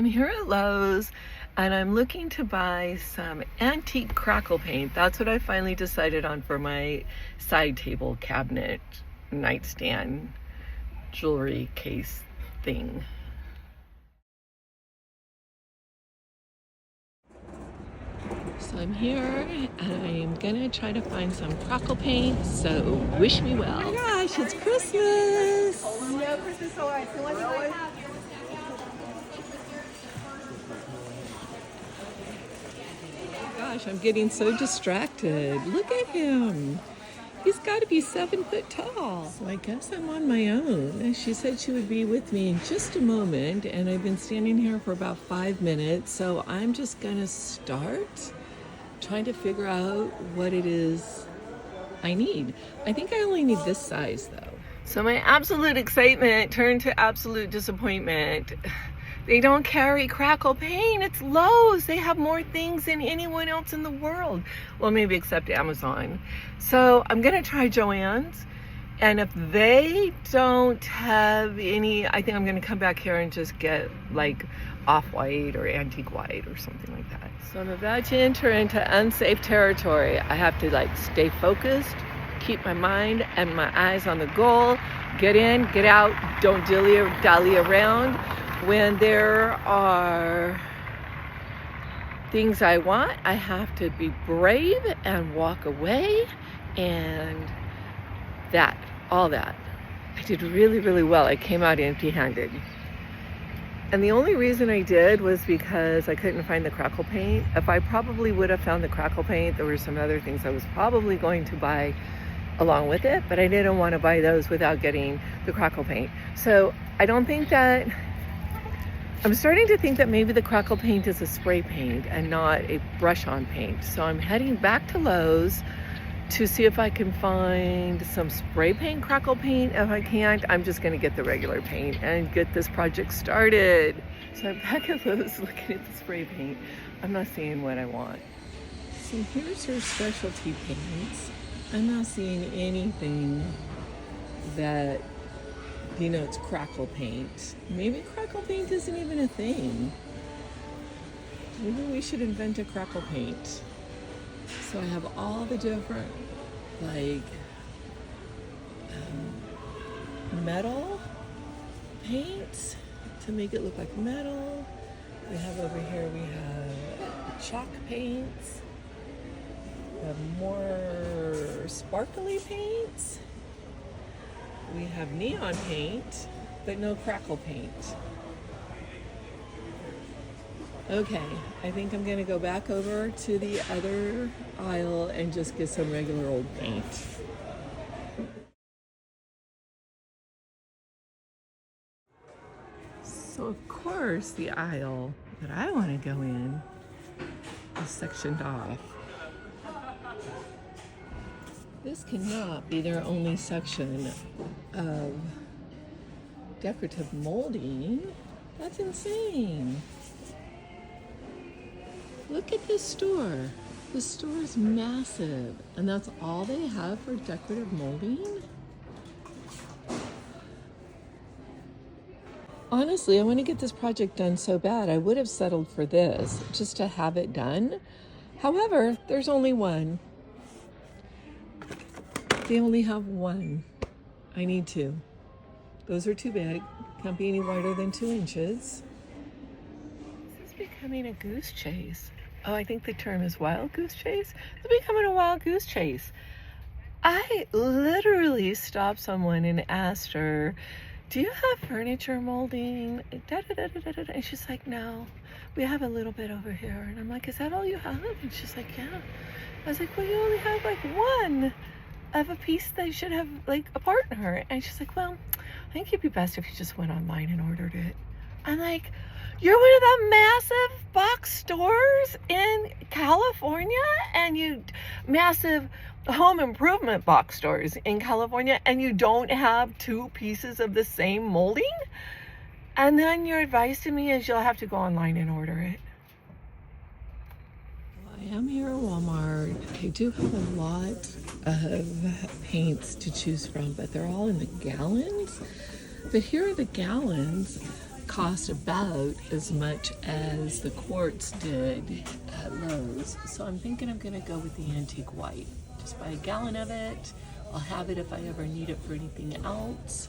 here at Lowe's and I'm looking to buy some antique crackle paint. That's what I finally decided on for my side table cabinet, nightstand, jewelry case thing. So I'm here and I'm gonna try to find some crackle paint, so wish me well. Oh my gosh, it's Christmas! No Christmas alright. So what do I have? Gosh, I'm getting so distracted. Look at him. He's got to be 7 foot tall. So I guess I'm on my own. She said she would be with me in just a moment, and I've been standing here for about 5 minutes, so I'm just gonna start trying to figure out what it is I need. I think I only need this size though. So my absolute excitement turned to absolute disappointment. They don't carry crackle paint. It's Lowe's. They have more things than anyone else in the world. Well, maybe except Amazon. So I'm gonna try Joann's. And if they don't have any, I think I'm gonna come back here and just get like off-white or antique white or something like that. So I'm about to enter into unsafe territory. I have to like stay focused, keep my mind and my eyes on the goal, get in, get out, don't dally around. When there are things I want, I have to be brave and walk away, and all that. I did really, really well. I came out empty-handed. And the only reason I did was because I couldn't find the crackle paint. If I probably would have found the crackle paint, there were some other things I was probably going to buy along with it, but I didn't want to buy those without getting the crackle paint. So I don't think that, I'm starting to think that maybe the crackle paint is a spray paint and not a brush-on paint. So I'm heading back to Lowe's to see if I can find some spray paint crackle paint. If I can't, I'm just gonna get the regular paint and get this project started. So I'm back at Lowe's looking at the spray paint. I'm not seeing what I want. So here's her specialty paints. I'm not seeing anything that denotes crackle paint. Maybe crackle paint isn't even a thing. Maybe we should invent a crackle paint. So I have all the different, like, metal paints to make it look like metal. We have over here, we have chalk paints. We have more sparkly paints. We have neon paint, but no crackle paint. Okay, I think I'm gonna go back over to the other aisle and just get some regular old paint. So of course the aisle that I wanna go in is sectioned off. This cannot be their only section of decorative molding. That's insane. Look at this store. This store is massive, and that's all they have for decorative molding? Honestly, I want to get this project done so bad. I would have settled for this, just to have it done. However, there's only one. They only have one. I need two. Those are too big. Can't be any wider than 2 inches. This is becoming a goose chase. Oh, I think the term is wild goose chase. It's becoming a wild goose chase. I literally stopped someone and asked her, do you have furniture molding? And she's like, no, we have a little bit over here. And I'm like, is that all you have? And she's like, yeah. I was like, well, you only have like one of a piece that should have like a partner. And she's like, well, I think it'd be best if you just went online and ordered it. I'm like, you're one of the massive box stores in California, and you massive home improvement box stores in California, and you don't have 2 pieces of the same molding? And then your advice to me is you'll have to go online and order it. Well, I am here at Walmart. I do have a lot of paints to choose from, but they're all in the gallons. But here are the gallons. cost about as much as the quartz did at Lowe's. So I'm thinking I'm gonna go with the antique white. Just buy a gallon of it. I'll have it if I ever need it for anything else.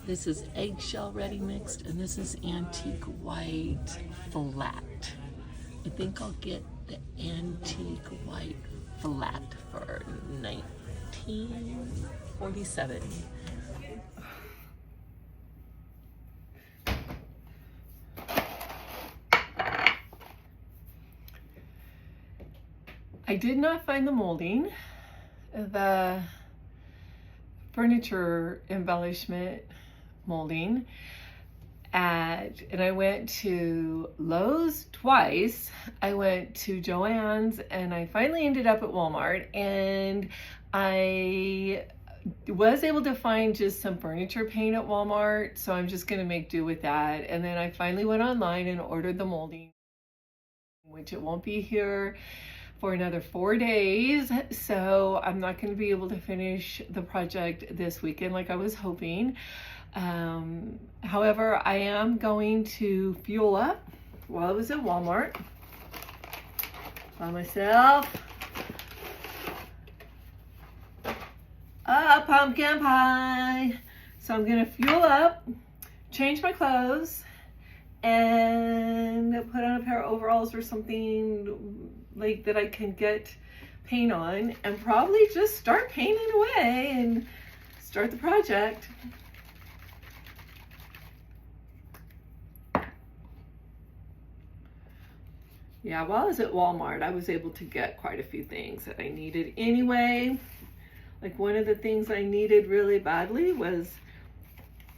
This is eggshell ready mixed, and this is antique white flat. I think I'll get the antique white flat for $19.47. I did not find the molding. The furniture embellishment molding and I went to Lowe's twice. I went to Joann's, and I finally ended up at Walmart, and I was able to find just some furniture paint at Walmart, so I'm just gonna make do with that. And then I finally went online and ordered the molding, which it won't be here for another 4 days, so I'm not going to be able to finish the project this weekend like I was hoping. However, I am going to fuel up while I was at Walmart by myself a pumpkin pie. So I'm going to fuel up, change my clothes, and put on a pair of overalls or something like that I can get paint on, and probably just start painting away and start the project. Yeah, while I was at Walmart, I was able to get quite a few things that I needed anyway. Like one of the things I needed really badly was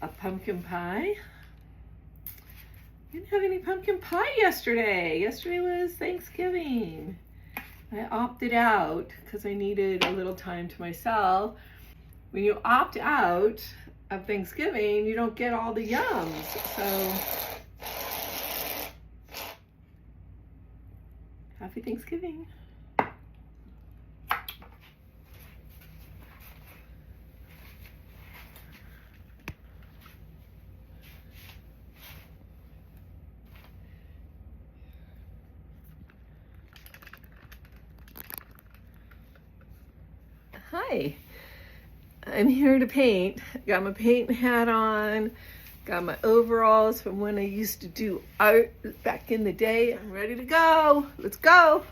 a pumpkin pie. I didn't have any pumpkin pie yesterday. Yesterday was Thanksgiving. I opted out because I needed a little time to myself. When you opt out of Thanksgiving, you don't get all the yums. So, happy Thanksgiving. Hi, I'm here to paint. Got my paint hat on, got my overalls from when I used to do art back in the day. I'm ready to go. Let's go.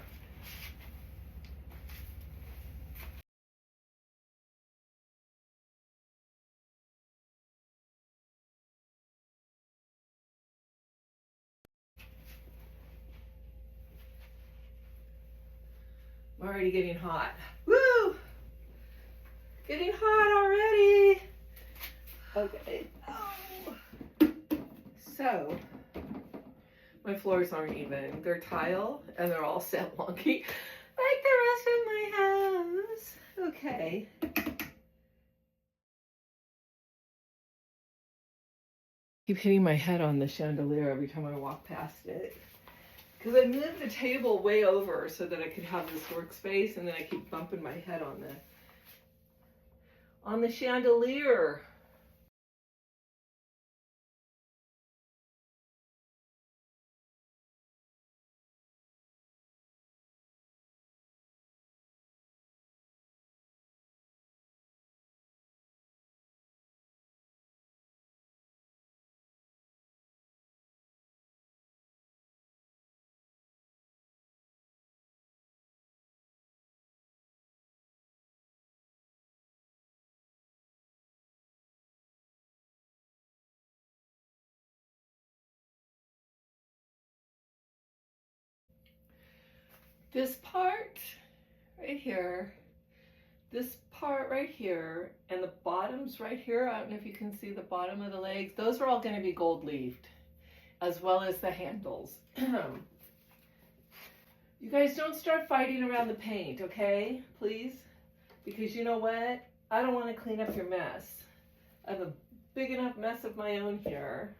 I'm already getting hot. Woo! Getting hot already. Okay. Oh. So, my floors aren't even. They're tile and they're all set wonky like the rest of my house. Okay. Keep hitting my head on the chandelier every time I walk past it. Because I moved the table way over so that I could have this workspace, and then I keep bumping my head on the chandelier. This part right here, this part right here, and the bottoms right here, I don't know if you can see the bottom of the legs, those are all going to be gold leafed, as well as the handles. You guys don't start fighting around the paint, okay? Please? Because you know what? I don't want to clean up your mess. I have a big enough mess of my own here.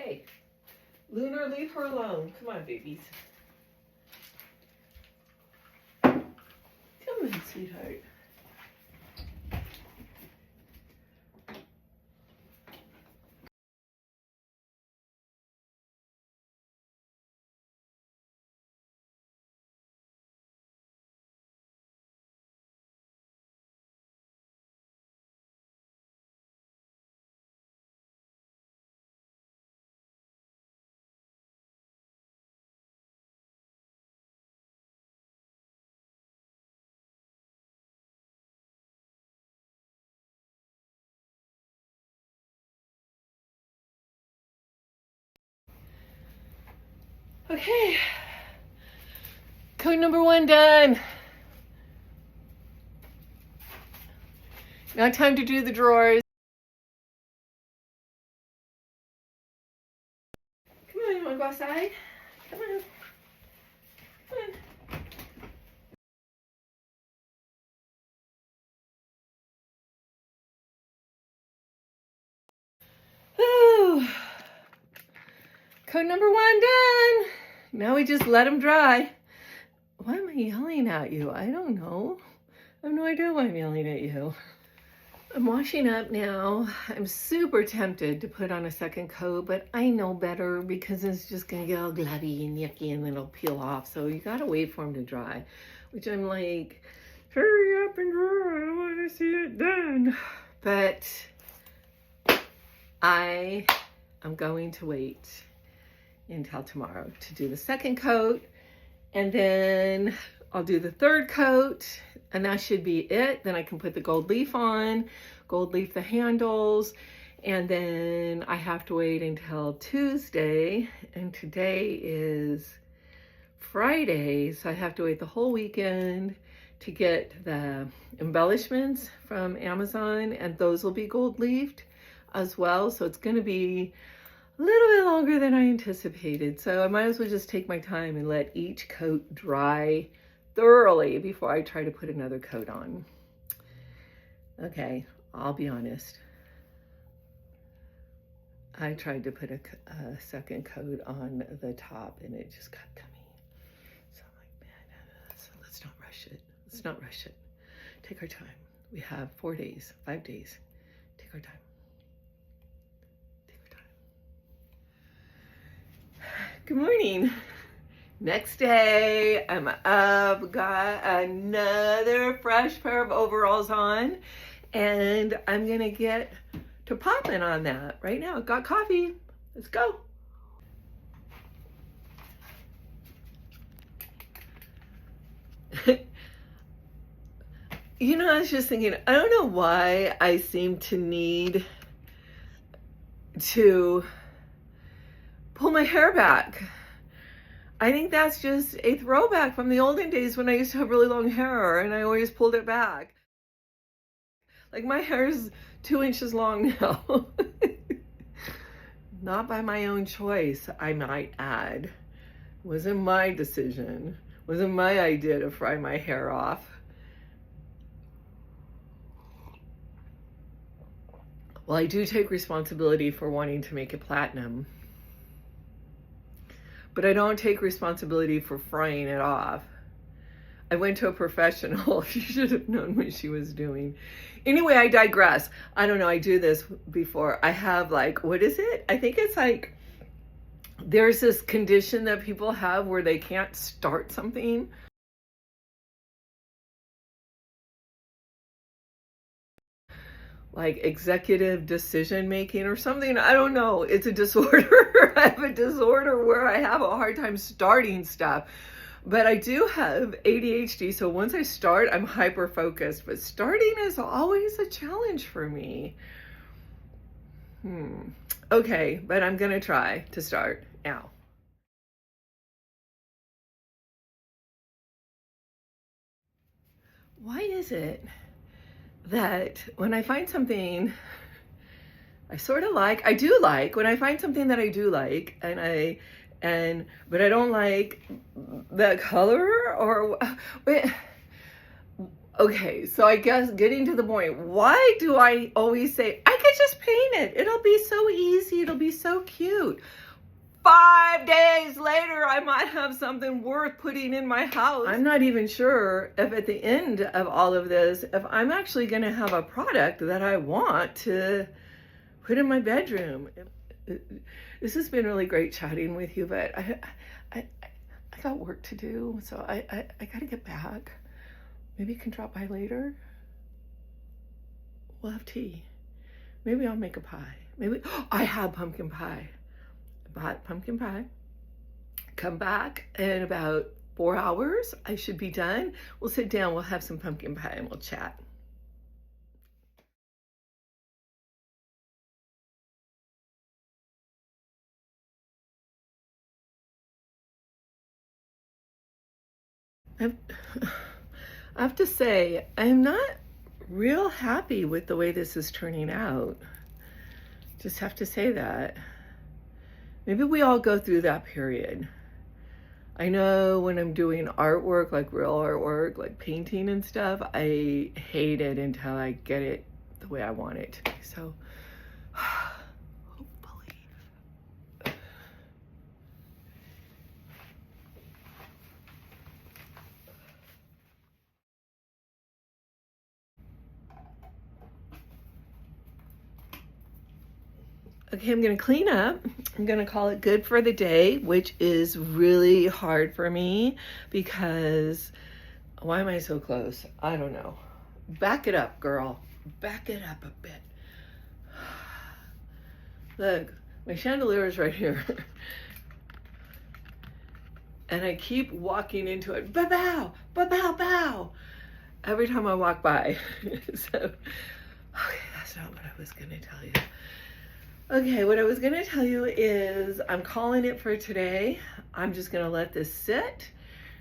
Hey, Lunar, leave her alone. Come on, babies. Come on, sweetheart. Okay. Code number 1 done. Now time to do the drawers. Come on, you wanna go outside? Come on. Come on. Whew. Code number 1 done. Now we just let them dry. Why am I yelling at you? I don't know. I have no idea why I'm yelling at you. I'm washing up now. I'm super tempted to put on a second coat, but I know better because it's just gonna get all glubby and yucky and then it'll peel off. So you gotta wait for them to dry, which I'm like, hurry up and dry. I want to see it done. But I am going to wait until tomorrow to do the second coat, and then I'll do the third coat, and that should be it. Then I can put the gold leaf on, gold leaf the handles, and then I have to wait until Tuesday, and today is Friday, so I have to wait the whole weekend to get the embellishments from Amazon, and those will be gold leafed as well. So it's going to be a little bit longer than I anticipated. So I might as well just take my time and let each coat dry thoroughly before I try to put another coat on. Okay, I'll be honest. I tried to put a second coat on the top and it just kept coming. So I'm like, man, so let's not rush it. Let's not rush it. Take our time. We have 4 days, 5 days. Take our time. Take our time. Good morning. Next day, I'm up, got another fresh pair of overalls on, and I'm gonna get to popping on that right now. Got coffee. Let's go. You know, I was just thinking, I don't know why I seem to need to pull my hair back. I think that's just a throwback from the olden days when I used to have really long hair and I always pulled it back. Like my hair is 2 inches long now. Not by my own choice, I might add. Wasn't my decision. Wasn't my idea to fry my hair off. Well, I do take responsibility for wanting to make it platinum, but I don't take responsibility for frying it off. I went to a professional. She should have known what she was doing. Anyway, I digress. I don't know, I do this before. I have like, what is it? I think it's like, there's this condition that people have where they can't start something. Like executive decision making or something. I don't know. It's a disorder. I have a disorder where I have a hard time starting stuff. But I do have ADHD, so once I start, I'm hyper focused. But starting is always a challenge for me. Okay, but I'm gonna try to start now. Why is it that when I find something I sort of like, I do like, when I find something that I do like, but I don't like the color, or Okay, so I guess getting to the point, why do I always say, I could just paint it. It'll be so easy. It'll be so cute. 5 days later, I might have something worth putting in my house. I'm not even sure if at the end of all of this, if I'm actually going to have a product that I want to put in my bedroom. This has been really great chatting with you, but I got work to do, so I got to get back. Maybe you can drop by later. We'll have tea. Maybe I'll make a pie. Maybe I have pumpkin pie. I bought pumpkin pie. Come back in about 4 hours. I should be done. We'll sit down. We'll have some pumpkin pie and we'll chat. I have to say, I'm not real happy with the way this is turning out. Just have to say that. Maybe we all go through that period. I know when I'm doing artwork, like real artwork, like painting and stuff, I hate it until I get it the way I want it to be. So, hopefully. Okay, I'm gonna clean up. I'm gonna call it good for the day, which is really hard for me because, why am I so close? I don't know. Back it up, girl. Back it up a bit. Look, my chandelier is right here. And I keep walking into it. Ba-bow, ba-bow, bow. Every time I walk by. So, okay, that's not what I was gonna tell you. Okay, what I was gonna tell you is I'm calling it for today. I'm just gonna let this sit.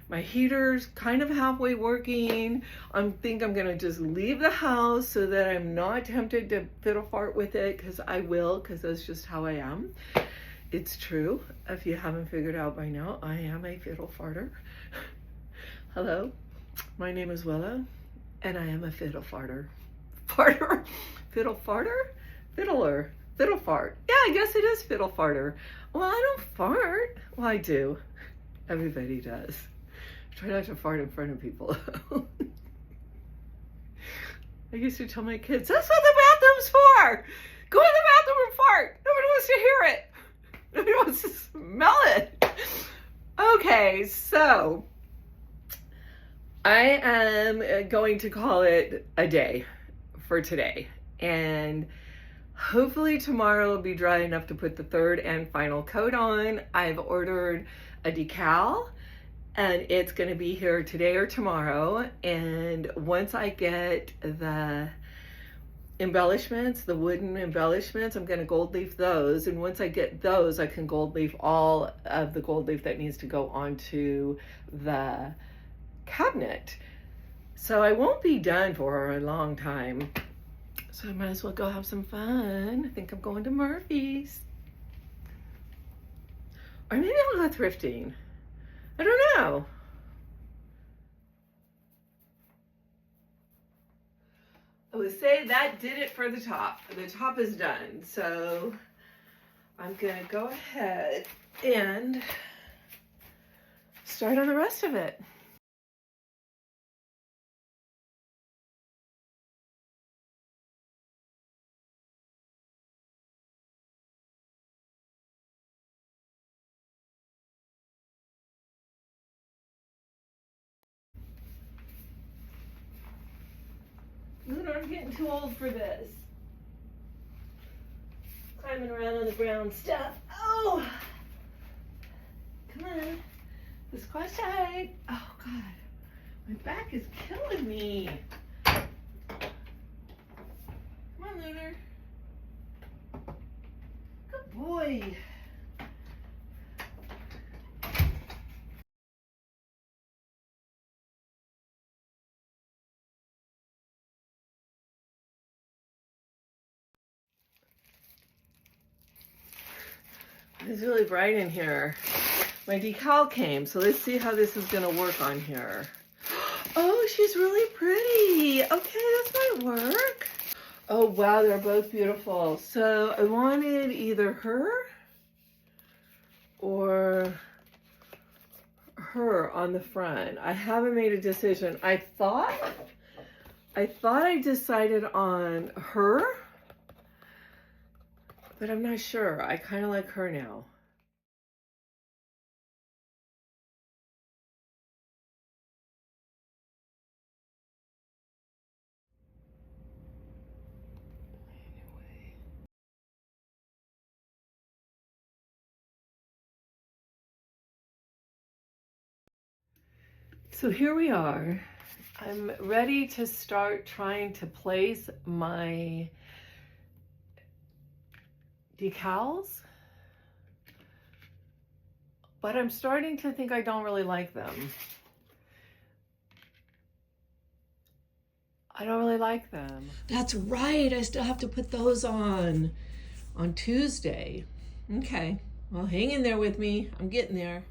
My heater's kind of halfway working. I think I'm gonna just leave the house so that I'm not tempted to fiddle fart with it, because I will, because that's just how I am. It's true. If you haven't figured out by now, I am a fiddle farter. Hello, my name is Willow, and I am a fiddle farter. Farter? Fiddle farter? Fiddler. Fiddle fart. Yeah, I guess it is fiddle farter. Well, I don't fart. Well, I do. Everybody does. Try not to fart in front of people. I used to tell my kids, that's what the bathroom's for. Go in the bathroom and fart. Nobody wants to hear it. Nobody wants to smell it. Okay, so I am going to call it a day for today. And hopefully tomorrow will be dry enough to put the third and final coat on. I've ordered a decal and it's going to be here today or tomorrow. And once I get the embellishments, the wooden embellishments, I'm going to gold leaf those. And once I get those, I can gold leaf all of the gold leaf that needs to go onto the cabinet. So I won't be done for a long time. So I might as well go have some fun. I think I'm going to Murphy's. Or maybe I'll go thrifting. I don't know. I would say that did it for the top. The top is done. So I'm gonna go ahead and start on the rest of it. I'm getting too old for this. Climbing around on the brown stuff. Oh! Come on. This quite tight. Oh, God. My back is killing me. Come on, Lunar. Good boy. It's really bright in here. My decal came, so let's see how this is going to work on here. Oh, she's really pretty. Okay, that might work. Oh, wow, they're both beautiful. So I wanted either her or her on the front. I haven't made a decision. I thought I decided on her, but I'm not sure. I kind of like her now. So here we are. I'm ready to start trying to place my decals, but I'm starting to think I don't really like them. I don't really like them. That's right. I still have to put those on Tuesday. Okay. Well, hang in there with me. I'm getting there.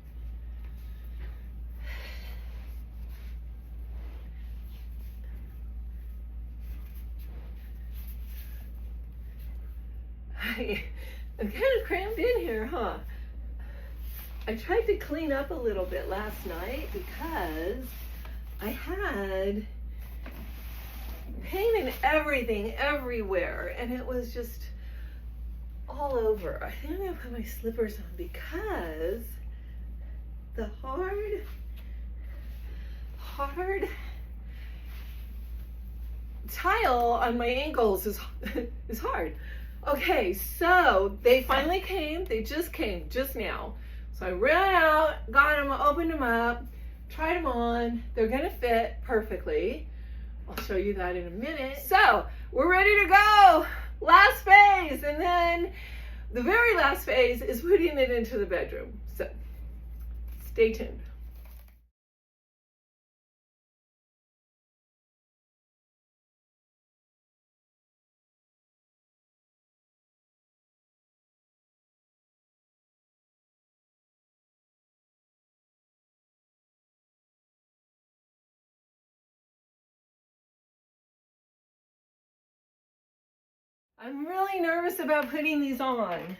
I'm kind of crammed in here, huh? I tried to clean up a little bit last night because I had paint and everything everywhere, and it was just all over. I think I'm gonna put my slippers on because the hard tile on my ankles is hard. Okay, so they finally came. They just came just now. So I ran out, got them, opened them up, tried them on. They're gonna fit perfectly. I'll show you that in a minute. So we're ready to go. Last phase, and then the very last phase is putting it into the bedroom. So stay tuned. I'm really nervous about putting these on.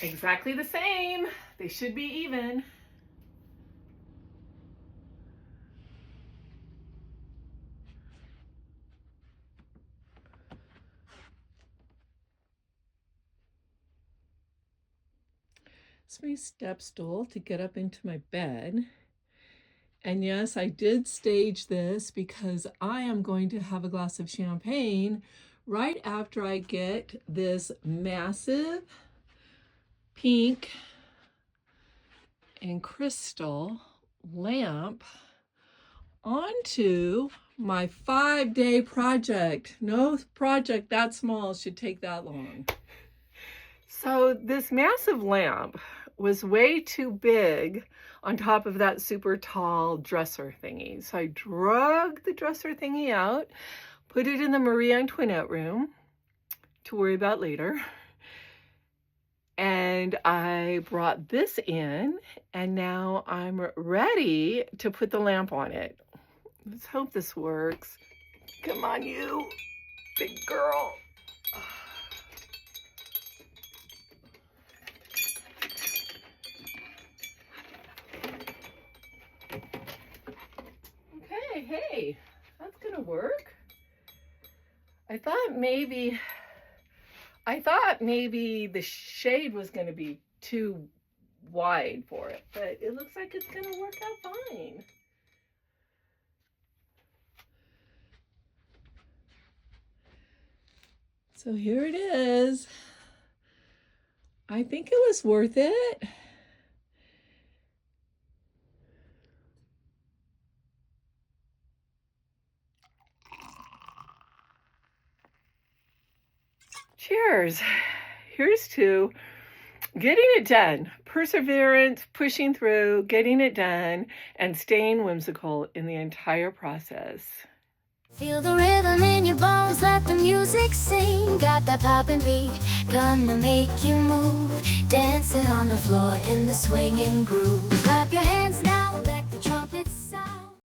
Exactly the same. They should be even. It's my step stool to get up into my bed. And yes, I did stage this because I am going to have a glass of champagne right after I get this massive pink and crystal lamp onto my 5-day project. No project that small should take that long. So this massive lamp was way too big on top of that super tall dresser thingy. So I drug the dresser thingy out, put it in the Marie Antoinette room to worry about later. And I brought this in, and now I'm ready to put the lamp on it. Let's hope this works. Come on, you big girl. Okay, hey, that's gonna work. I thought maybe the shade was gonna be too wide for it, but it looks like it's gonna work out fine. So here it is. I think it was worth it. Cheers. Here's to getting it done. Perseverance, pushing through, getting it done, and staying whimsical in the entire process. Feel the rhythm in your bones, let the music sing. Got that poppin' beat, gonna make you move. Dancing on the floor in the swinging groove.